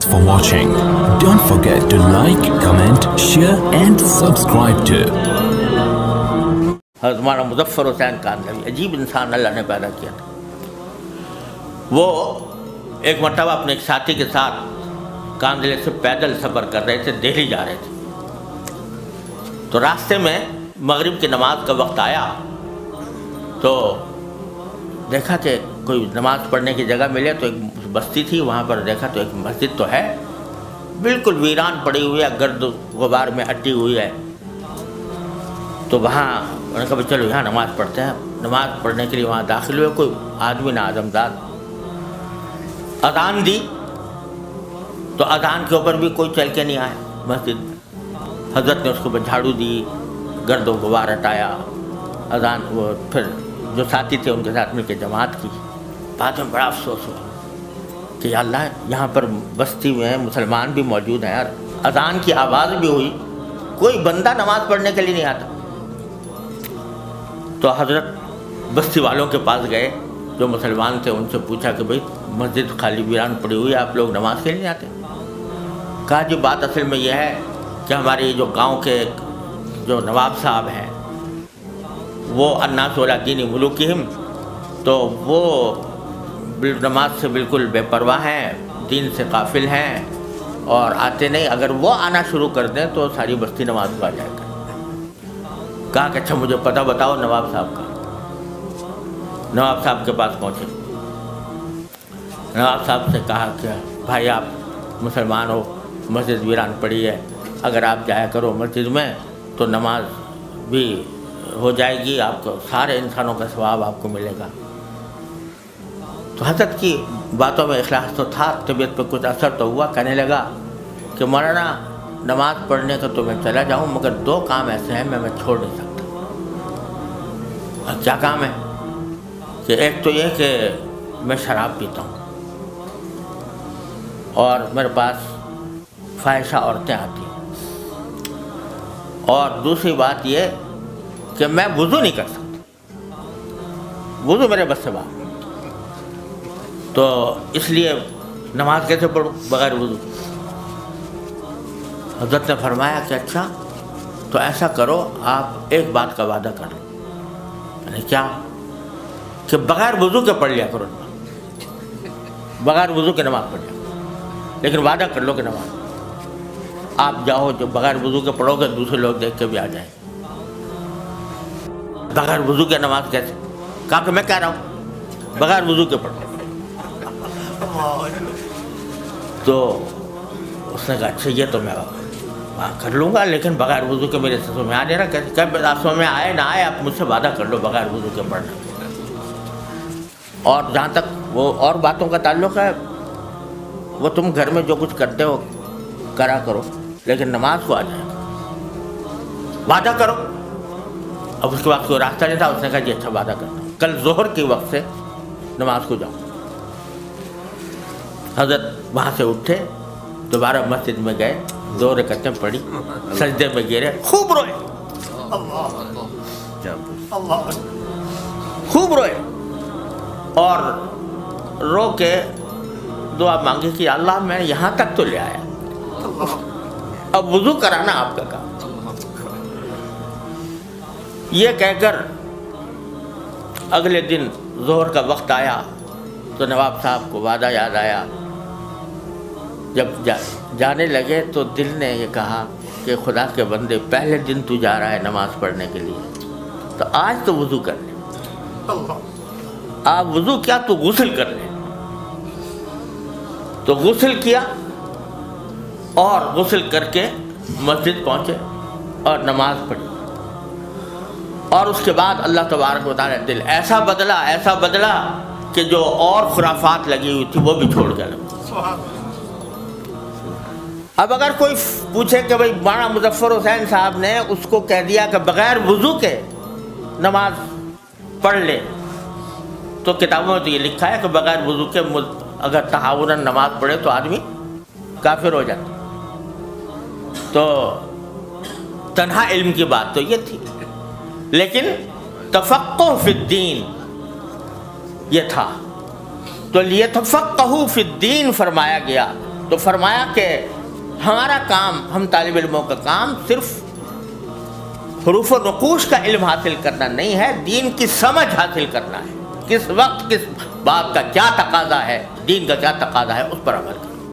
for watching. Don't forget to like, comment, share and subscribe to. हमारा मुज़फ़्फ़र हुसैन कांदलवी अजीब इंसान अल्लाह ने पैदा किया था। वो एक मरतबा अपने एक साथी के साथ कांदले से पैदल सफ़र कर रहे थे, दिल्ली जा रहे थे। तो रास्ते में मगरिब की नमाज का वक्त आया तो देखा कि कोई नमाज पढ़ने की जगह मिले, तो एक बस्ती थी, वहाँ पर देखा तो एक मस्जिद तो है, बिल्कुल वीरान पड़ी हुई है, गर्द गुबार में अटी हुई है। तो वहाँ उन्होंने कहा चलो यहाँ नमाज़ पढ़ते हैं। नमाज़ पढ़ने के लिए वहाँ दाखिल हुए, कोई आदमी ना आदमदाद। अज़ान दी तो अज़ान के ऊपर भी कोई चल के नहीं आया मस्जिद। हज़रत ने उसके ऊपर झाड़ू दी, गर्द गुबार हटाया, अज़ान वो फिर जो साथी थे उनके साथ मिलकर जमात की। बाद में बड़ा अफसोस हुआ कि या अल्लाह यहाँ पर बस्ती में मुसलमान भी मौजूद हैं यार, अज़ान की आवाज़ भी हुई, कोई बंदा नमाज़ पढ़ने के लिए नहीं आता। तो हज़रत बस्ती वालों के पास गए जो मुसलमान थे, उनसे पूछा कि भाई मस्जिद खाली वीरान पड़ी हुई है, आप लोग नमाज़ के लिए नहीं आते? कहा जी बात असल में यह है कि हमारे जो गांव के जो नवाब साहब हैं वो अन्नास वला दीन मुलूकिहिम, तो वो नमाज से बिल्कुल बेपरवाह हैं, दीन से काफिल हैं और आते नहीं। अगर वो आना शुरू कर दें तो सारी बस्ती नमाज को आ जाएगा। कहा कि अच्छा मुझे पता बताओ नवाब साहब का। नवाब साहब के पास पहुँचे। नवाब साहब से कहा कि भाई आप मुसलमान हो, मस्जिद वीरान पड़ी है, अगर आप जाया करो मस्जिद में तो नमाज भी हो जाएगी, आपको सारे इंसानों का सवाब आपको मिलेगा। तो हज़रत की बातों में इखलास तो था, तबीयत पर कुछ असर तो हुआ। कहने लगा कि मौलाना नमाज़ पढ़ने का तो मैं चला जाऊँ, मगर दो काम ऐसे हैं मैं छोड़ नहीं सकता। और क्या काम है? कि एक तो ये कि मैं शराब पीता हूँ और मेरे पास फ़ाहिशा औरतें आती हैं, और दूसरी बात ये कि मैं वुज़ू नहीं कर सकता, वुज़ू मेरे बस से बाहर। तो इसलिए नमाज कैसे पढ़ूँ बग़ैर वुज़ू? हज़रत ने फरमाया कि अच्छा तो ऐसा करो, आप एक बात का वादा कर लो। यानी क्या? कि बग़ैर वुज़ू के पढ़ लिया करो नमाज, बग़ैर वुज़ू के नमाज पढ़ लिया, लेकिन वादा कर लो कि नमाज आप जाओ जो बग़ैर वुज़ू के पढ़ोगे दूसरे लोग देख के भी आ जाएंगे। बग़ैर वुज़ू के नमाज कैसे? कहा कि मैं कह रहा हूँ बग़ैर वुज़ू के पढ़ो। तो उसने कहा अच्छा ये तो मैं कर लूँगा, लेकिन बग़ैर वुज़ू के मेरे समझ में आ नहीं रहा। कैसे? क्या आप समझ में आए ना आए, आप मुझसे वादा कर लो बग़ैर वुज़ू के पढ़ना। और जहाँ तक वो और बातों का ताल्लुक़ है, वो तुम घर में जो कुछ करते हो करा करो, लेकिन नमाज को आ जाएगा, वादा करो। अब उसके बाद कोई रास्ता नहीं था, उसने कहा जी अच्छा वादा करता हूँ, कल ज़ोहर के वक्त से नमाज को जाओ। हज़रत वहाँ से उठे, दोबारा मस्जिद में गए, 2 रकअतें पढ़ी, सजदे में गिरे, खूब रोए, खूब रोए और रो के दुआ मांगी कि अल्लाह मैं यहाँ तक तो ले आया, अब वुज़ू कराना आपका काम। ये कहकर अगले दिन ज़ोहर का वक्त आया तो नवाब साहब को वादा याद आया। जब जाने लगे तो दिल ने ये कहा कि खुदा के बंदे पहले दिन तू जा रहा है नमाज़ पढ़ने के लिए, तो आज तो वुज़ू कर ले। आप वुज़ू क्या तो गुस्ल कर ले। तो गुस्ल किया और गुस्ल करके मस्जिद पहुँचे और नमाज पढ़ी, और उसके बाद अल्लाह तबारक व तआला दिल ऐसा बदला कि जो और खुराफात लगी हुई थी वो भी छोड़ गया। अब अगर कोई पूछे कि भाई मौलाना मुज़फ़्फ़र हुसैन साहब ने उसको कह दिया कि बग़ैर वुज़ू के नमाज पढ़ ले, तो किताबों में तो ये लिखा है कि बग़ैर वुज़ू के अगर तहावुरन नमाज पढ़े तो आदमी काफिर हो जाता। तो तन्हा इल्म की बात तो ये थी, लेकिन तफ़क्कुह फ़िद्दीन ये था। तो लियतफ़क्कहू फ़िद्दीन फरमाया गया تو فرمایا کہ ہمارا کام، ہم طالب علموں کا کام صرف حروف و نقوش کا علم حاصل کرنا نہیں ہے، دین کی سمجھ حاصل کرنا ہے، کس وقت کس بات کا کیا تقاضا ہے، دین کا کیا تقاضا ہے، اس پر عمل کرنا۔